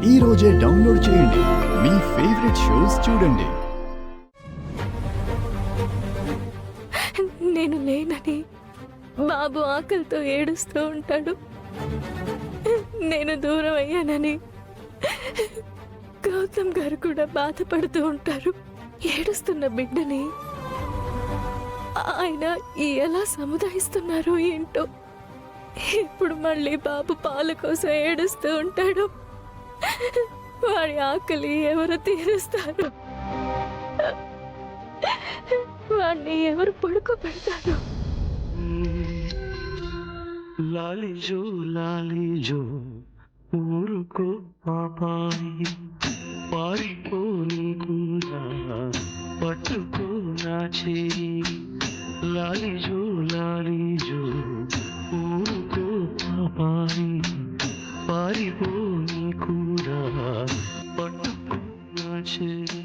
ఈ రోజే డౌన్లోడ్ చేయండి. మీ ఫేవరెట్ షోస్ చూడండి. నేను లేనని బాబు ఆకలితో ఏడుస్తూ ఉంటాడు. నేను దూరం అయ్యానని గౌతమ్ గారు కూడా బాధపడుతూ ఉంటారు. ఏడుస్తున్న బిడ్డని ఆయన ఎలా సముదాయిస్తున్నారో ఏంటో. ఇప్పుడు మళ్ళీ బాబు పాల కోసం ఏడుస్తూ ఉంటాడు. వాడి ఆకలి ఎవరు తీరుస్తారు? వాడిని ఎవరు పడుకోబెడతారు? లాలిజో లాలిజో ఊరుకో పాపాయి, పారిపోని కూడా పట్టుకో నా చేయి. లాలిజో లాలిజో ఊరుకో పాపాయి, పారిపోని కూడా పట్టుకో నా చేయి.